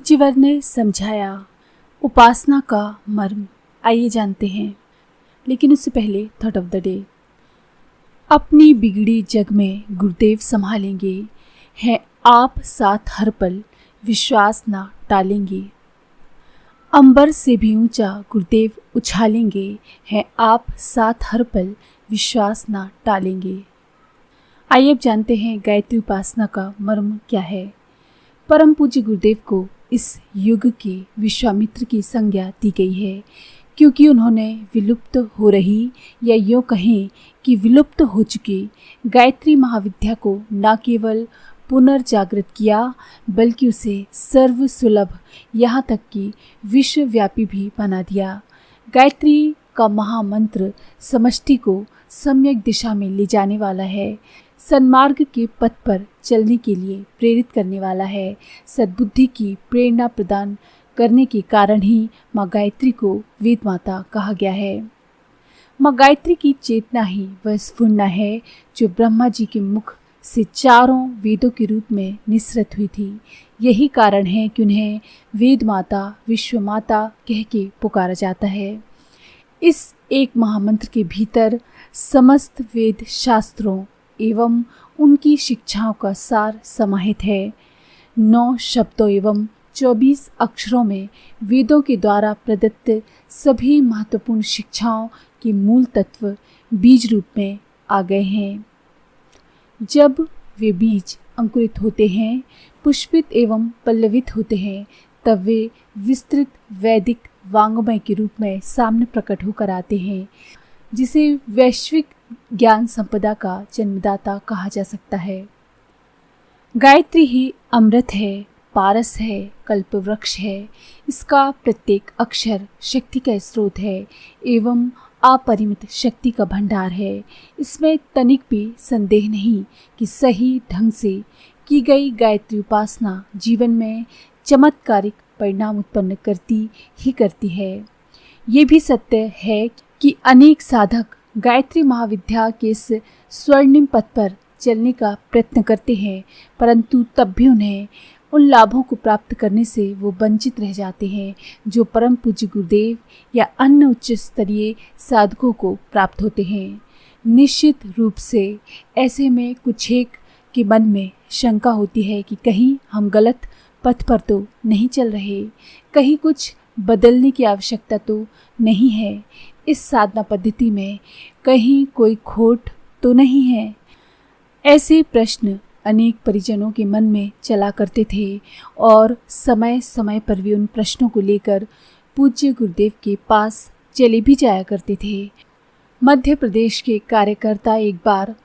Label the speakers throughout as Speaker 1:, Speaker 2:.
Speaker 1: पूज्यवर ने समझाया उपासना का मर्म। आइए जानते हैं, लेकिन उससे पहले थॉट ऑफ द डे। अपनी बिगड़ी जग में गुरुदेव संभालेंगे, हैं आप साथ हर पल, विश्वास ना टालेंगे। अंबर से भी ऊंचा गुरुदेव उछालेंगे, हैं आप साथ हर पल, विश्वास ना टालेंगे। आइए अब जानते हैं गायत्री उपासना का मर्म क्या है। परम पूज्य गुरुदेव को इस युग के विश्वामित्र की संज्ञा दी गई है, क्योंकि उन्होंने विलुप्त हो रही या यूँ कहें कि विलुप्त हो चुकी गायत्री महाविद्या को न केवल पुनर्जागृत किया, बल्कि उसे सर्वसुलभ यहाँ तक कि विश्वव्यापी भी बना दिया। गायत्री का महामंत्र समष्टि को सम्यक दिशा में ले जाने वाला है, सन्मार्ग के पथ पर चलने के लिए प्रेरित करने वाला है, सद्बुद्धि की प्रेरणा प्रदान करने के कारण ही माँ गायत्री को वेद माता कहा गया है। माँ गायत्री की चेतना ही वह स्फुरना है जो ब्रह्मा जी के मुख से चारों वेदों के रूप में निसृत हुई थी। यही कारण है कि उन्हें वेद माता, विश्व माता कह के पुकारा जाता है। इस एक महामंत्र के भीतर समस्त वेद शास्त्रों एवं उनकी शिक्षाओं का सार समाहित है। 9 शब्दों एवं 24 अक्षरों में वेदों के द्वारा प्रदत्त सभी महत्वपूर्ण शिक्षाओं के मूल तत्व बीज रूप में आ गए हैं। जब वे बीज अंकुरित होते हैं, पुष्पित एवं पल्लवित होते हैं, तब वे विस्तृत वैदिक वाङ्मय के रूप में सामने प्रकट होकर आते हैं, जिसे वैश्विक ज्ञान संपदा का जन्मदाता कहा जा सकता है। गायत्री ही अमृत है, पारस है, कल्पवृक्ष है। इसका प्रत्येक अक्षर शक्ति का स्रोत है एवं अपरिमित शक्ति का भंडार है। इसमें तनिक भी संदेह नहीं कि सही ढंग से की गई गायत्री उपासना जीवन में चमत्कारिक परिणाम उत्पन्न करती ही करती है। ये भी सत्य है कि अनेक साधक गायत्री महाविद्या के इस स्वर्णिम पथ पर चलने का प्रयत्न करते हैं, परंतु तब भी उन्हें उन लाभों को प्राप्त करने से वो वंचित रह जाते हैं जो परम पूज्य गुरुदेव या अन्य उच्च स्तरीय साधकों को प्राप्त होते हैं। निश्चित रूप से ऐसे में कुछ एक के मन में शंका होती है कि कहीं हम गलत पथ पर तो नहीं चल रहे, कहीं कुछ बदलने की आवश्यकता तो नहीं है, इस साधना पद्धति में कहीं कोई खोट तो नहीं है। ऐसे प्रश्न अनेक परिजनों के मन में चला करते थे और समय समय पर भी उन प्रश्नों को लेकर पूज्य गुरुदेव के पास चले भी जाया करते थे। मध्य प्रदेश के कार्यकर्ता एक बार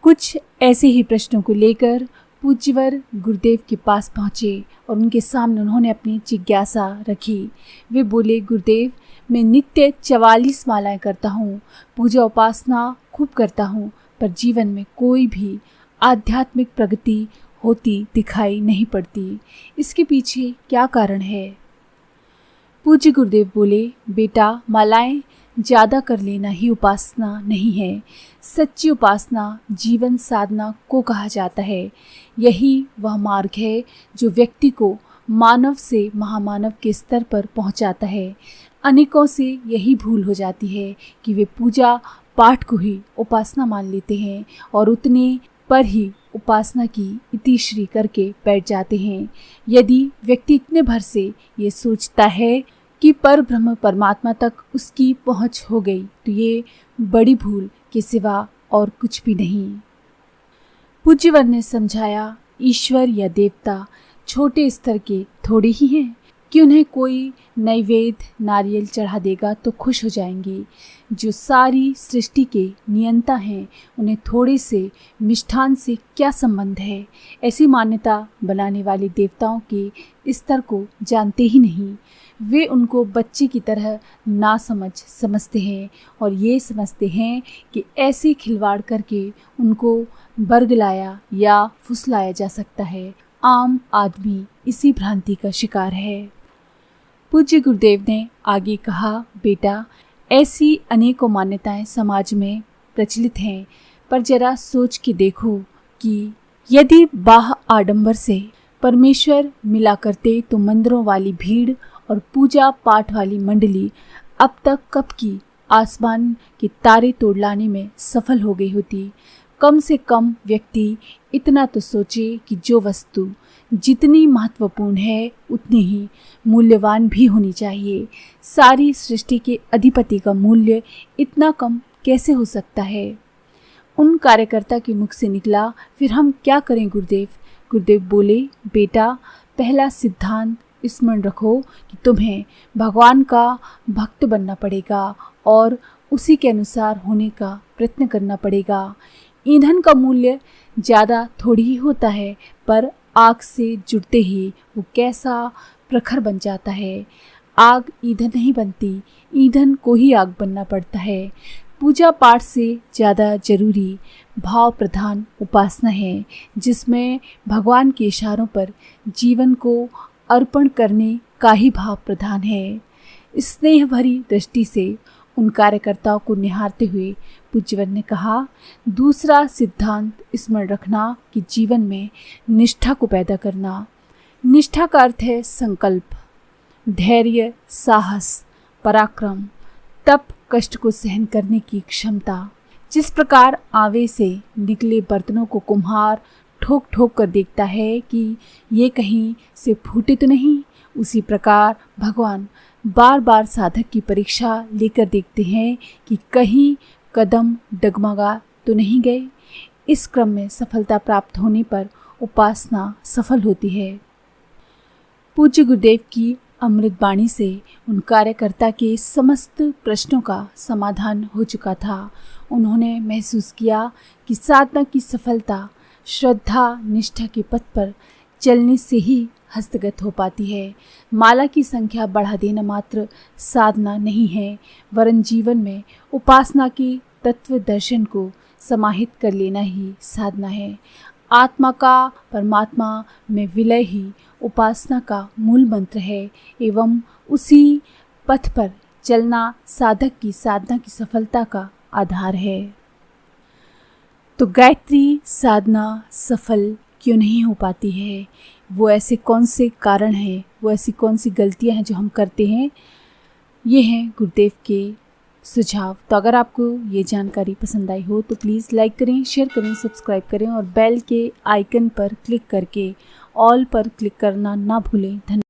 Speaker 1: कुछ ऐसे ही प्रश्नों को लेकर पूज्यवर गुरुदेव के पास पहुँचे और उनके सामने उन्होंने अपनी जिज्ञासा रखी। वे बोले, गुरुदेव, मैं नित्य 44 मालाएं करता हूँ, पूजा उपासना खूब करता हूँ, पर जीवन में कोई भी आध्यात्मिक प्रगति होती दिखाई नहीं पड़ती। इसके पीछे क्या कारण है? पूज्य गुरुदेव बोले, बेटा, मालाएं ज़्यादा कर लेना ही उपासना नहीं है। सच्ची उपासना जीवन साधना को कहा जाता है। यही वह मार्ग है जो व्यक्ति को मानव से महामानव के स्तर पर पहुंचाता है। अनेकों से यही भूल हो जाती है कि वे पूजा पाठ को ही उपासना मान लेते हैं और उतने पर ही उपासना की इतिश्री करके बैठ जाते हैं। यदि व्यक्ति इतने भर से ये सोचता है कि पर ब्रह्म परमात्मा तक उसकी पहुंच हो गई, तो ये बड़ी भूल के सिवा और कुछ भी नहीं। पूज्यवर ने समझाया, ईश्वर या देवता छोटे स्तर के थोड़े ही हैं कि उन्हें कोई नैवेद्य नारियल चढ़ा देगा तो खुश हो जाएंगे। जो सारी सृष्टि के नियंता हैं, उन्हें थोड़े से मिष्ठान से क्या संबंध है? ऐसी मान्यता बनाने वाले देवताओं के स्तर को जानते ही नहीं। वे उनको बच्चे की तरह ना समझते हैं और ये समझते हैं कि ऐसे खिलवाड़ करके उनको बरगलाया या फुसलाया जा सकता है। आम आदमी इसी भ्रांति का शिकार है। पूज्य गुरुदेव ने आगे कहा, बेटा, ऐसी अनेकों मान्यताएं समाज में प्रचलित हैं, पर जरा सोच के देखो कि यदि बाह्य आडंबर से परमेश्वर मिला करते तो मंदिरों वाली भीड़ और पूजा पाठ वाली मंडली अब तक कब की आसमान के तारे तोड़ लाने में सफल हो गई होती। कम से कम व्यक्ति इतना तो सोचे कि जो वस्तु जितनी महत्वपूर्ण है उतनी ही मूल्यवान भी होनी चाहिए। सारी सृष्टि के अधिपति का मूल्य इतना कम कैसे हो सकता है। उन कार्यकर्ता के मुख से निकला, फिर हम क्या करें गुरुदेव। गुरुदेव बोले, बेटा पहला सिद्धांत स्मरण रखो कि तुम्हें भगवान का भक्त बनना पड़ेगा और उसी के अनुसार होने का प्रयत्न करना पड़ेगा। ईंधन का मूल्य ज़्यादा थोड़ी ही होता है, पर आग से जुड़ते ही वो कैसा प्रखर बन जाता है। आग ईंधन नहीं बनती, ईंधन को ही आग बनना पड़ता है। पूजा पाठ से ज़्यादा जरूरी भाव प्रधान उपासना है, जिसमें भगवान के इशारों पर जीवन को अर्पण करने का ही भाव प्रधान है। स्नेह भरी दृष्टि से उन कार्यकर्ताओं को निहारते हुए पूज्यवर ने कहा, दूसरा सिद्धांत स्मरण रखना कि जीवन में निष्ठा को पैदा करना। निष्ठा का अर्थ है संकल्प, धैर्य, साहस, पराक्रम, तप, कष्ट को सहन करने की क्षमता। जिस प्रकार आवे से निकले बर्तनों को कुम्हार ठोक ठोक कर देखता है कि ये कहीं से फूटे तो नहीं, उसी प्रकार भगवान बार बार साधक की परीक्षा लेकर देखते हैं कि कहीं कदम डगमगा तो नहीं गए। इस क्रम में सफलता प्राप्त होने पर उपासना सफल होती है। पूज्य गुरुदेव की अमृत वाणी से उन कार्यकर्ता के समस्त प्रश्नों का समाधान हो चुका था। उन्होंने महसूस किया कि साधना की सफलता श्रद्धा निष्ठा के पथ पर चलने से ही हस्तगत हो पाती है। माला की संख्या बढ़ा देना मात्र साधना नहीं है, वरन जीवन में उपासना के तत्व दर्शन को समाहित कर लेना ही साधना है। आत्मा का परमात्मा में विलय ही उपासना का मूल मंत्र है एवं उसी पथ पर चलना साधक की साधना की सफलता का आधार है। तो गायत्री साधना सफल क्यों नहीं हो पाती है? वो ऐसे कौन से कारण हैं, वो ऐसी कौन सी गलतियां हैं जो हम करते हैं? ये हैं गुरुदेव के सुझाव। तो अगर आपको ये जानकारी पसंद आई हो तो प्लीज़ लाइक करें, शेयर करें, सब्सक्राइब करें और बेल के आइकन पर क्लिक करके ऑल पर क्लिक करना ना भूलें। धन्यवाद।